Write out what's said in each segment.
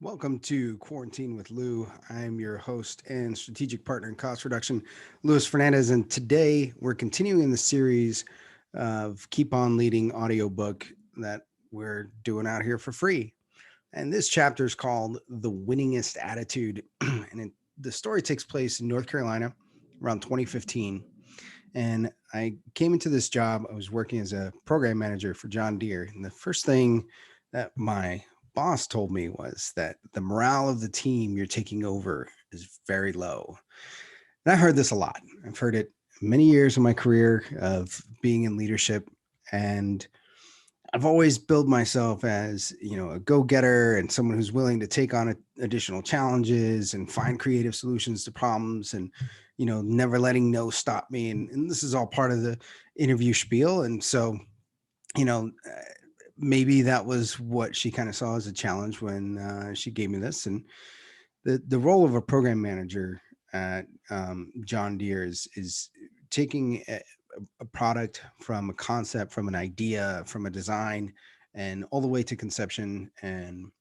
Welcome to Quarantine with Lou. I'm your host and strategic partner in cost reduction, Luis Fernandez. And today we're continuing the series of Keep On Leading audiobook that we're doing out here for free. And this chapter is called The Winningest Attitude. The story takes place in North Carolina around 2015. And I came into this job, I was working as a program manager for John Deere. And the first thing that my boss told me was that the morale of the team you're taking over is very low. And I heard this a lot. I've heard it many years of my career of being in leadership. And I've always billed myself as, a go-getter and someone who's willing to take on additional challenges and find creative solutions to problems and, never letting no stop me. And this is all part of the interview spiel. And so, you know, uh, maybe that was what she kind of saw as a challenge when she gave me this. And the role of a program manager at John Deere is taking a product from a concept, from an idea, from a design, and all the way to conception and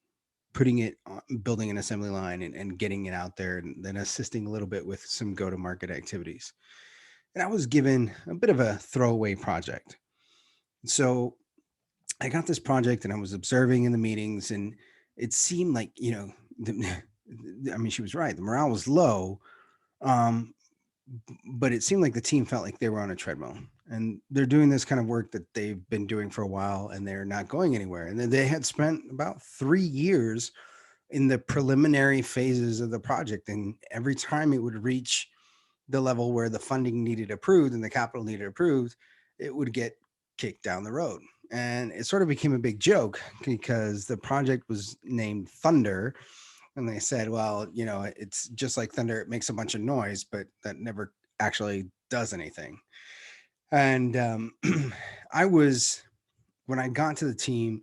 putting it on, building an assembly line and getting it out there, and then assisting a little bit with some go to market activities. And I was given a bit of a throwaway project. So I got this project and I was observing in the meetings, and it seemed like, I mean, she was right. The morale was low, um, but it seemed like the team felt like they were on a treadmill, and they're doing this kind of work that they've been doing for a while and they're not going anywhere. And then they had spent about 3 years in the preliminary phases of the project. And every time it would reach the level where the funding needed approved and the capital needed approved, it would get kicked down the road. And it sort of became a big joke because the project was named Thunder. And they said, well, it's just like thunder, it makes a bunch of noise, but that never actually does anything. And I was, when I got to the team,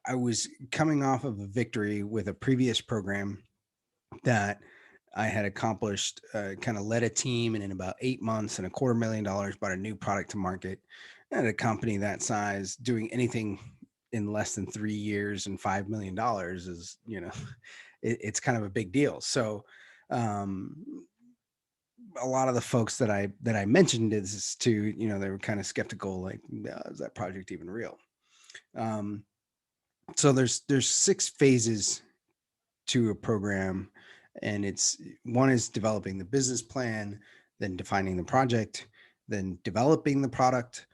I was coming off of a victory with a previous program that I had accomplished, kind of led a team, and in about 8 months and $250,000 brought a new product to market. At a company that size, doing anything in less than 3 years and $5 million is, it's kind of a big deal. So, um, a lot of the folks that I mentioned is to, they were kind of skeptical, like, is that project even real? Um, so there's six phases to a program, and it's one is developing the business plan, then defining the project, then developing the product,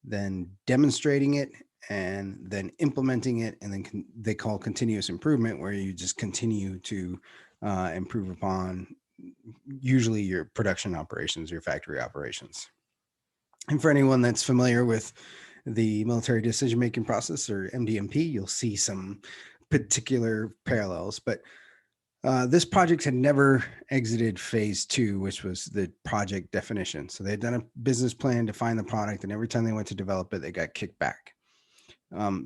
then demonstrating it, and then implementing it, and then they call continuous improvement, where you just continue to improve upon usually your production operations, your factory operations. And for anyone that's familiar with the military decision making process, or MDMP, you'll see some particular parallels. But this project had never exited phase two, which was the project definition. So they had done a business plan, defined the product, and every time they went to develop it, they got kicked back.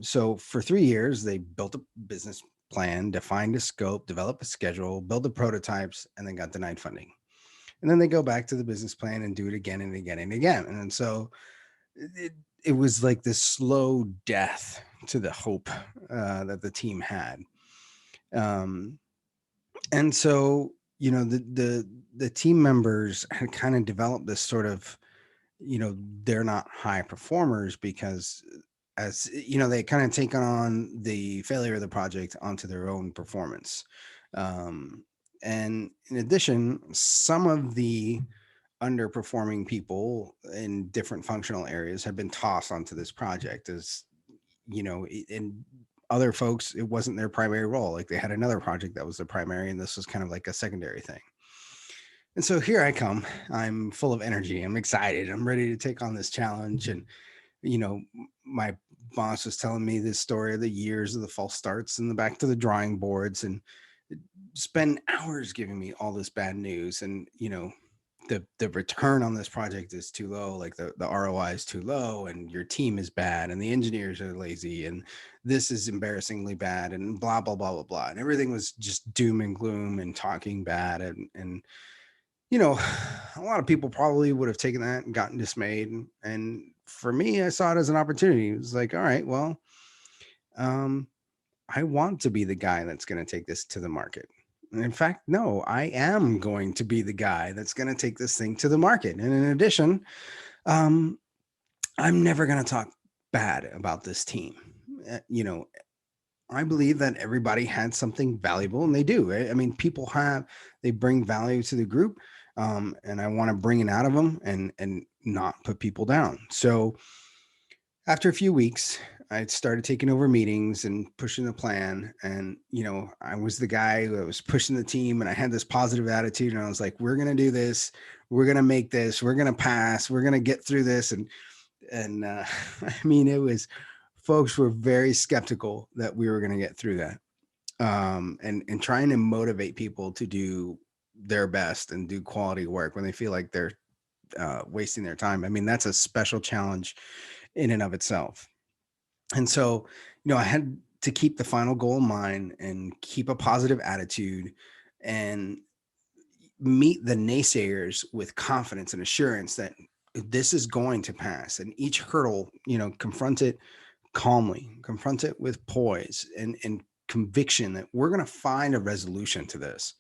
So for 3 years, they built a business plan, defined a scope, developed a schedule, built the prototypes, and then got denied funding. And then they go back to the business plan and do it again and again and again. And so it, it was like this slow death to the hope that the team had. Um, and so, the team members had kind of developed this sort of, they're not high performers because, as they kind of take on the failure of the project onto their own performance. um, and in addition, some of the underperforming people in different functional areas have been tossed onto this project as, and other folks, it wasn't their primary role. Like, they had another project that was the primary, and this was kind of like a secondary thing. And so here I come. I'm full of energy. I'm excited. I'm ready to take on this challenge. And, my boss was telling me this story of the years of the false starts and the back to the drawing boards, and spend hours giving me all this bad news. And, the return on this project is too low, like the ROI is too low, and your team is bad, and the engineers are lazy, and this is embarrassingly bad, and blah blah blah blah blah. And everything was just doom and gloom and talking bad. And you know, a lot of people probably would have taken that and gotten dismayed. And for me, I saw it as an opportunity. It was like, all right, well, um, I want to be the guy that's going to take this to the market. And in fact, no, I am going to be the guy that's going to take this thing to the market. And in addition, um, I'm never going to talk bad about this team. You know, I believe that everybody had something valuable, and they do. I mean, they bring value to the group, and I want to bring it out of them and not put people down. So after a few weeks, I started taking over meetings and pushing the plan. And, I was the guy who was pushing the team, and I had this positive attitude. And I was like, we're going to do this. We're going to make this. We're going to pass. We're going to get through this. And I mean, folks were very skeptical that we were going to get through that. And trying to motivate people to do their best and do quality work when they feel like they're wasting their time. I mean, that's a special challenge in and of itself. And so, I had to keep the final goal in mind and keep a positive attitude and meet the naysayers with confidence and assurance that this is going to pass. And each hurdle, confront it calmly, confront it with poise and conviction that we're going to find a resolution to this.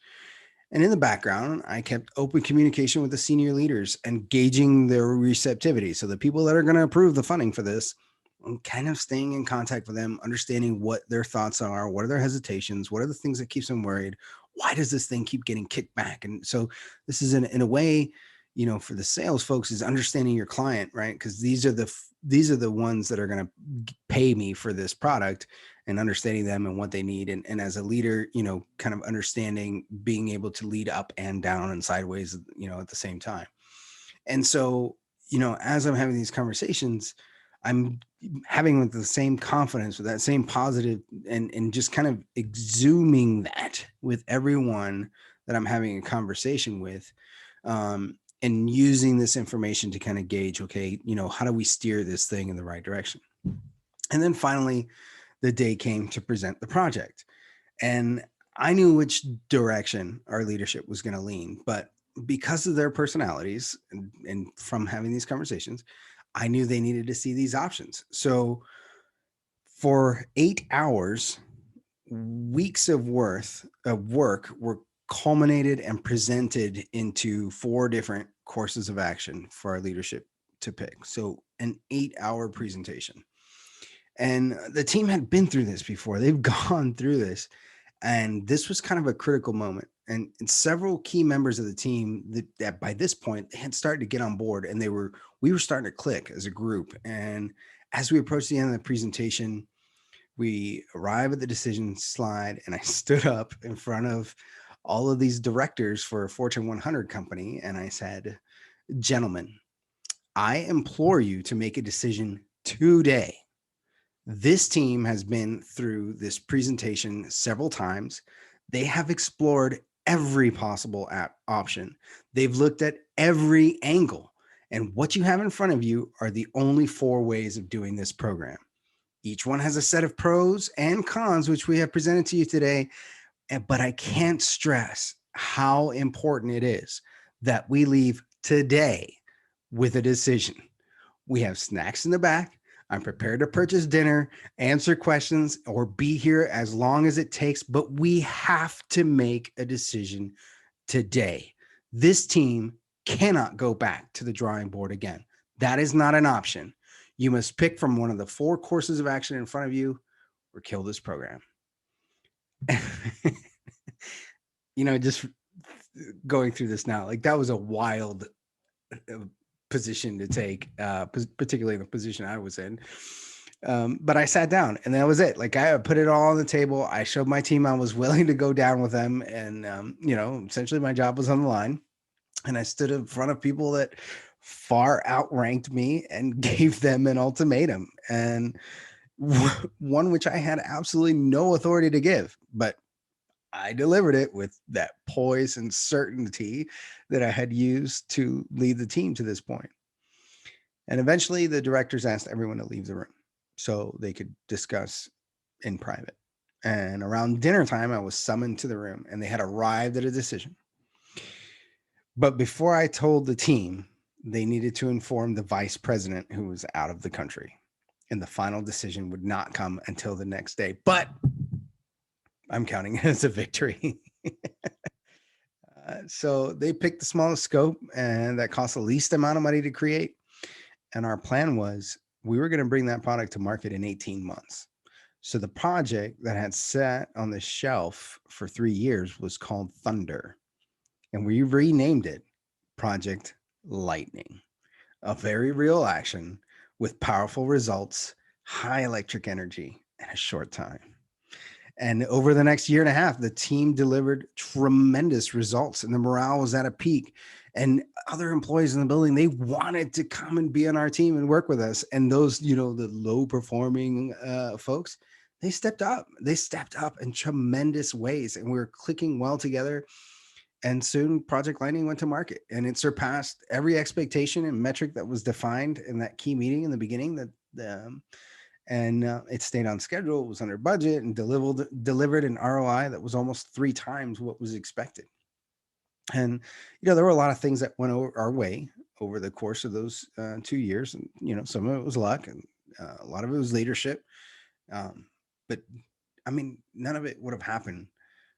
And in the background, I kept open communication with the senior leaders and gauging their receptivity. So the people that are going to approve the funding for this, I'm kind of staying in contact with them, understanding what their thoughts are, what are their hesitations, what are the things that keeps them worried, why does this thing keep getting kicked back? And so this is in a way, for the sales folks, is understanding your client, right? Because these are the ones that are going to pay me for this product, and understanding them and what they need. And as a leader, kind of understanding, being able to lead up and down and sideways, at the same time. And so, as I'm having these conversations, I'm having with the same confidence, with that same positive, and just kind of exhuming that with everyone that I'm having a conversation with, and using this information to kind of gauge, okay, how do we steer this thing in the right direction? And then finally, the day came to present the project. And I knew which direction our leadership was going to lean, but because of their personalities and from having these conversations, I knew they needed to see these options. So for 8 hours, weeks of worth of work were culminated and presented into 4 different courses of action for our leadership to pick. So an 8-hour presentation. And the team had been through this before. They've gone through this. And this was kind of a critical moment. And several key members of the team that by this point they had started to get on board, and we were starting to click as a group. And as we approached the end of the presentation, we arrived at the decision slide, and I stood up in front of all of these directors for a Fortune 100 company. And I said, gentlemen, I implore you to make a decision today. This team has been through this presentation several times. They have explored every possible option. They've looked at every angle. And what you have in front of you are the only 4 ways of doing this program. Each one has a set of pros and cons, which we have presented to you today. But I can't stress how important it is that we leave today with a decision. We have snacks in the back. I'm prepared to purchase dinner, answer questions, or be here as long as it takes, but we have to make a decision today. This team cannot go back to the drawing board again. That is not an option. You must pick from one of the 4 courses of action in front of you or kill this program. Just going through this now, like that was a wild position to take, particularly the position I was in. But I sat down, and that was it. Like, I put it all on the table. I showed my team I was willing to go down with them. And, essentially my job was on the line. And I stood in front of people that far outranked me and gave them an ultimatum, and one which I had absolutely no authority to give, but I delivered it with that poise and certainty that I had used to lead the team to this point. And eventually the directors asked everyone to leave the room so they could discuss in private. And around dinner time, I was summoned to the room, and they had arrived at a decision. But before I told the team, they needed to inform the vice president, who was out of the country, and the final decision would not come until the next day. But I'm counting it as a victory. So they picked the smallest scope and that cost the least amount of money to create. And our plan was we were going to bring that product to market in 18 months. So the project that had sat on the shelf for 3 years was called Thunder. And we renamed it Project Lightning, a very real action with powerful results, high electric energy, in a short time. And over the next year and a half, the team delivered tremendous results and the morale was at a peak. And other employees in the building, they wanted to come and be on our team and work with us. And those, the low performing folks, they stepped up. They stepped up in tremendous ways. And we were clicking well together. And soon Project Lightning went to market and it surpassed every expectation and metric that was defined in that key meeting in the beginning and it stayed on schedule. It was under budget and delivered an ROI that was almost 3 times what was expected. And there were a lot of things that went our way over the course of those 2 years, and some of it was luck, and a lot of it was leadership. But I mean, none of it would have happened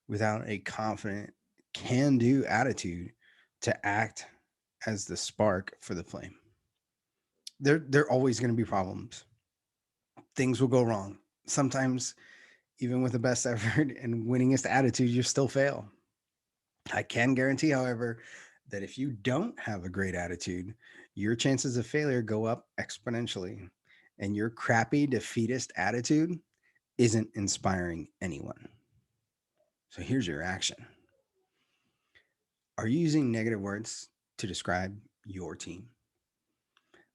without a confident, can-do attitude to act as the spark for the flame. There are always going to be problems. Things will go wrong. Sometimes, even with the best effort and winningest attitude, you still fail. I can guarantee, however, that if you don't have a great attitude, your chances of failure go up exponentially. And your crappy defeatist attitude isn't inspiring anyone. So here's your action. Are you using negative words to describe your team?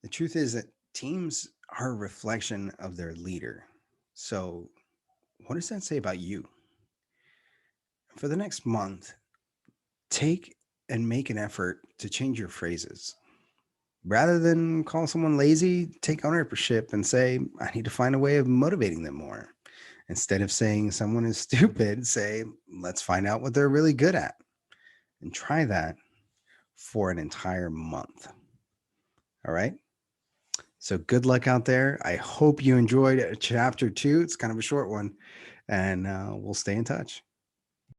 The truth is that teams are a reflection of their leader. So, what does that say about you? For the next month, take and make an effort to change your phrases. Rather than call someone lazy, take ownership and say, I need to find a way of motivating them more. Instead of saying someone is stupid, say, let's find out what they're really good at. And try that for an entire month. All right. So good luck out there. I hope you enjoyed chapter 2. It's kind of a short one, and we'll stay in touch.